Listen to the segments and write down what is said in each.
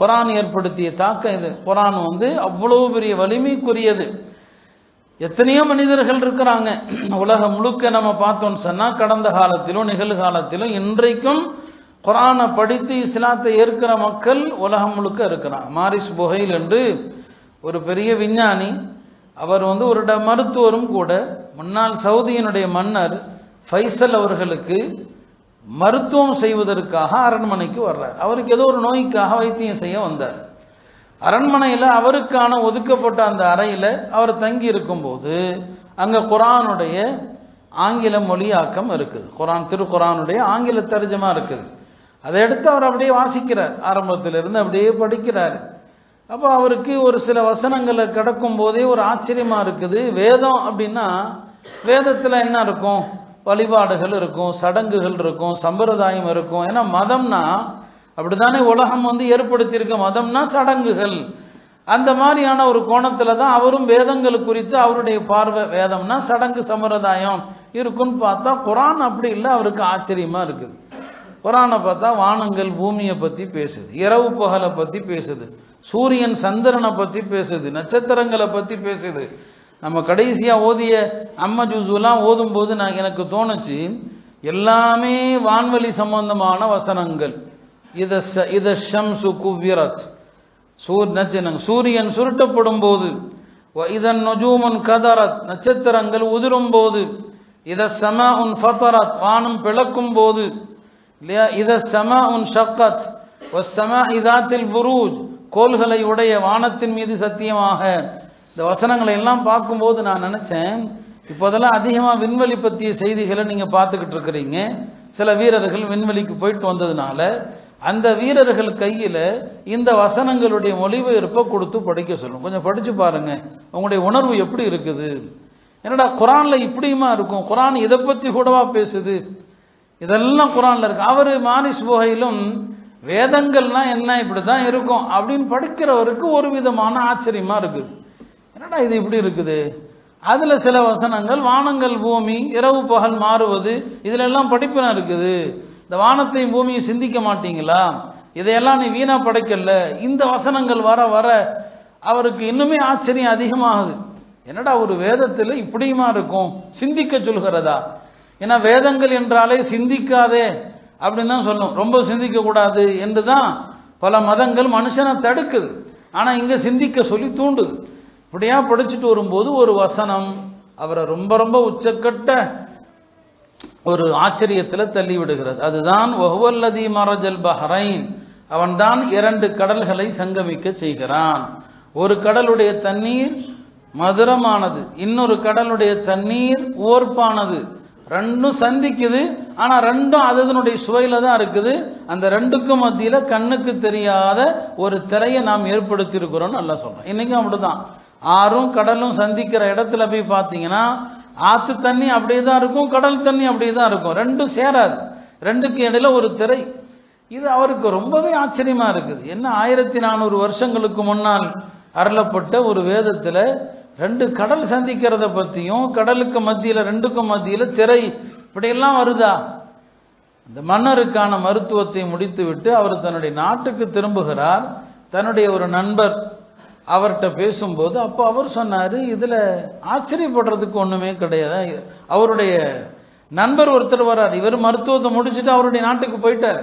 குர்ஆன் ஏற்படுத்திய தாக்கம் இது. குர்ஆன் அவ்வளவு பெரிய வலிமைக்குரியது. எத்தனையோ மனிதர்கள் இருக்கிறாங்க உலகம் முழுக்க. நம்ம பார்த்தோம்னு சொன்னால் கடந்த காலத்திலும் நிகழ்காலத்திலும் இன்றைக்கும் குர்ஆனை படித்து இஸ்லாத்தை ஏற்கிற மக்கள் உலகம் முழுக்க இருக்கிறாங்க. மாரிஸ் புகைல் என்று ஒரு பெரிய விஞ்ஞானி, அவர் ஒரு மருத்துவரும் கூட. முன்னாள் சவுதியினுடைய மன்னர் ஃபைசல் அவர்களுக்கு மருத்துவம் செய்வதற்காக அரண்மனைக்கு வர்றார். அவருக்கு ஏதோ ஒரு நோய்க்காக வைத்தியம் செய்ய வந்தார். அரண்மனையில் அவருக்கான ஒதுக்கப்பட்ட அந்த அறையில் அவர் தங்கி இருக்கும்போது அங்கே குர்ஆனுடைய ஆங்கில மொழியாக்கம் இருக்குது. திருக்குர்ஆனுடைய ஆங்கில தர்ஜமா இருக்குது. அதை எடுத்து அவர் அப்படியே வாசிக்கிறார். ஆரம்பத்திலிருந்து அப்படியே படிக்கிறார். அப்போ அவருக்கு ஒரு சில வசனங்களை கடக்கும் போதே ஒரு ஆச்சரியமா இருக்குது. வேதம் அப்படின்னா வேதத்தில் என்ன இருக்கும்? வழிபாடுகள் இருக்கும், சடங்குகள் இருக்கும், சம்பிரதாயம் இருக்கும். ஏன்னா மதம்னா அப்படித்தானே உலகம் ஏற்படுத்தியிருக்க. மதம்னா சடங்குகள். அந்த மாதிரியான ஒரு கோணத்தில் தான் அவரும் வேதங்கள் குறித்து அவருடைய பார்வை. வேதம்னா சடங்கு சம்பிரதாயம் இருக்குன்னு பார்த்தா குர்ஆன் அப்படி இல்லை. அவருக்கு ஆச்சரியமா இருக்குது. குர்ஆனை பார்த்தா வானங்கள் பூமியை பற்றி பேசுது, இரவு பகலை பற்றி பேசுது, சூரியன் சந்திரனை பற்றி பேசுது, நட்சத்திரங்களை பற்றி பேசுது. நம்ம கடைசியாக ஓதிய அம்ம ஜுஸுலாம் ஓதும்போது எனக்கு தோணுச்சு, எல்லாமே வான்வெளி சம்பந்தமான வசனங்கள். இத ஷம்சு குவ்விரத், சூரியன் சுருட்டப்படும் போது, இதன் நுஜூமுன் கதரத், நட்சத்திரங்கள் உதிரும் போது, இத ஸமாஉன் ஃபதரத், வானம் பிளக்கும் போது, இல்லையா, இத ஸமாஉன் ஷக்கத் வஸ்ஸமாஇ ஸாத்தில் புரூஜ், கோள்களை உடைய வானத்தின் மீது சத்தியமாக. இந்த வசனங்களை எல்லாம் பார்க்கும்போது நான் நினைச்சேன், இப்போதெல்லாம் அதிகமாக விண்வெளி பற்றிய செய்திகளை நீங்கள் பார்த்துக்கிட்டு இருக்கிறீங்க. சில வீரர்கள் விண்வெளிக்கு போயிட்டு வந்ததுனால அந்த வீரர்கள் கையில் இந்த வசனங்களுடைய மொழிபெயர்ப்பை கொடுத்து படிக்க சொல்லும். கொஞ்சம் படித்து பாருங்க, உங்களுடைய உணர்வு எப்படி இருக்குது. என்னடா குர்ஆனில் இப்படியுமா இருக்கும்? குர்ஆன் இதை பற்றி கூடவா பேசுது? இதெல்லாம் குர்ஆனில் இருக்கு. அவர் மாரிஸ் புகையிலும் வேதங்கள்னா என்ன இப்படி தான் இருக்கும் அப்படின்னு படிக்கிறவருக்கு ஒரு விதமான ஆச்சரியமா இருக்குது. என்னடா இது இப்படி இருக்குது? அதுல சில வசனங்கள் வானங்கள் பூமி இரவு பகல் மாறுவது, இதுல எல்லாம் படிப்பினா இருக்குது. இந்த வானத்தையும் பூமியை சிந்திக்க மாட்டீங்களா? இதையெல்லாம் நீ வீணா படைக்கல. இந்த வசனங்கள் வர வர அவருக்கு இன்னுமே ஆச்சரியம் அதிகமாகுது. என்னடா ஒரு வேதத்தில் இப்படியுமா இருக்கும்? சிந்திக்க சொல்கிறதா? ஏன்னா வேதங்கள் என்றாலே சிந்திக்காதே அப்படின்னு தான் சொல்லும். ரொம்ப சிந்திக்க கூடாது என்று தான் பல மதங்கள் மனுஷனை தடுக்குது. ஆனா இங்க சிந்திக்க சொல்லி தூண்டுது. இப்படியா படிச்சுட்டு வரும்போது ஒரு வசனம் அவரை ரொம்ப ரொம்ப உச்சக்கட்ட ஒரு ஆச்சரியத்தில் தள்ளி விடுகிறது. அதுதான் வஹுவல்லதி மரஜல் பஹ்ரைன், அவன்தான் இரண்டு கடல்களை சங்கமிக்க செய்கிறான். ஒரு கடலுடைய தண்ணீர் மதுரமானது, இன்னொரு கடலுடைய தண்ணீர் உவர்ப்பானது. ரெண்டும் சந்திக்குது. ஆனா ரெண்டும் அதனுடைய சுவையில தான் இருக்குது. அந்த ரெண்டுக்கும் மத்தியில கண்ணுக்கு தெரியாத ஒரு திரையை நாம் ஏற்படுத்தி இருக்கிறோம் நல்லா சொல்றோம். இன்னைக்கும் அப்படிதான். ஆறும் கடலும் சந்திக்கிற இடத்துல போய் பார்த்தீங்கன்னா ஆத்து தண்ணி அப்படியே தான் இருக்கும், கடல் தண்ணி அப்படியே தான் இருக்கும். ரெண்டும் சேராது. ரெண்டுக்கு இடையில ஒரு திரை. இது அவருக்கு ரொம்பவே ஆச்சரியமா இருக்குது. என்ன 1400 வருஷங்களுக்கு முன்னால் அருளப்பட்ட ஒரு வேதத்துல ரெண்டு கடல் சந்திக்கிறத பற்றியும் கடலுக்கு மத்தியில் ரெண்டுக்கும் மத்தியில் திரை இப்படியெல்லாம் வருதா? இந்த மன்னருக்கான மருத்துவத்தை முடித்துவிட்டு அவர் தன்னுடைய நாட்டுக்கு திரும்புகிறார். தன்னுடைய ஒரு நண்பர் அவர்கிட்ட பேசும்போது அப்போ அவர் சொன்னார், இதில் ஆச்சரியப்படுறதுக்கு ஒன்றுமே கிடையாது. அவருடைய நண்பர் ஒருத்தர் வர்றார். இவர் மருத்துவத்தை முடிச்சுட்டு அவருடைய நாட்டுக்கு போயிட்டார்.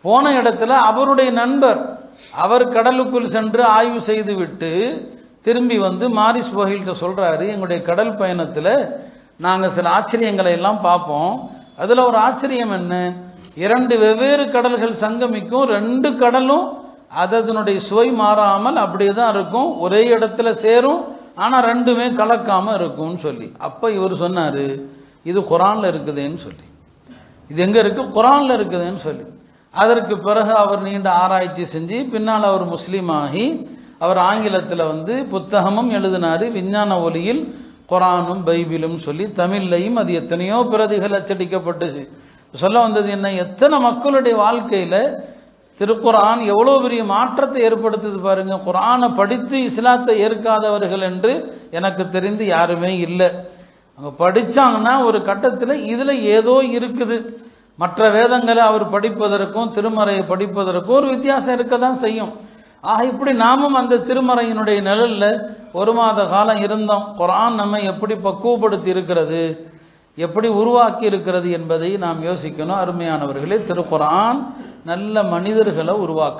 போன இடத்துல அவருடைய நண்பர் அவர் கடலுக்குள் சென்று ஆய்வு செய்து விட்டு திரும்பி வந்து மாரிஸ் புகைல்கிட்ட சொல்றாரு, எங்களுடைய கடல் பயணத்தில் நாங்கள் சில ஆச்சரியங்களை எல்லாம் பார்ப்போம். அதில் ஒரு ஆச்சரியம் என்ன, இரண்டு வெவ்வேறு கடல்கள் சங்கமிக்கும், ரெண்டு கடலும் அதனுடைய சுவை மாறாமல் அப்படியே தான் இருக்கும், ஒரே இடத்துல சேரும், ஆனால் ரெண்டுமே கலக்காம இருக்கும்னு சொல்லி. அப்போ இவர் சொன்னார், இது குர்ஆன்ல இருக்குதுன்னு சொல்லி. இது எங்கே இருக்கு? குர்ஆன்ல இருக்குதுன்னு சொல்லி. அதற்கு பிறகு அவர் நீண்ட ஆராய்ச்சி செஞ்சு பின்னால் அவர் முஸ்லீம் ஆகி அவர் ஆங்கிலத்தில் வந்து புத்தகமும் எழுதினார். விஞ்ஞான ஒலியில் குர்ஆனும் பைபிளும் சொல்லி தமிழ்லையும் அது எத்தனையோ பிரதிகள் அச்சடிக்கப்பட்டுச்சு. சொல்ல வந்தது என்ன, எத்தனை மக்களுடைய வாழ்க்கையில் திருக்குர்ஆன் எவ்வளோ பெரிய மாற்றத்தை ஏற்படுத்துது பாருங்க. குர்ஆனை படித்து இஸ்லாத்தை ஏற்காதவர்கள் என்று எனக்கு தெரிந்து யாருமே இல்லை. அவங்க படித்தாங்கன்னா ஒரு கட்டத்தில் இதில் ஏதோ இருக்குது. மற்ற வேதங்களை அவர் படிப்பதற்கும் திருமறையை படிப்பதற்கும் ஒரு வித்தியாசம் இருக்க தான் செய்யும். ஆக இப்படி நாமும் அந்த திருமறையினுடைய நிழல்ல ஒரு மாத காலம் இருந்தோம். குர்ஆன் நம்மை எப்படி பக்குவப்படுத்தி இருக்கிறது, எப்படி உருவாக்கி இருக்கிறது என்பதை நாம் யோசிக்கணும். அருமையானவர்களே, திருக்குர்ஆன் நல்ல மனிதர்களை உருவாக்க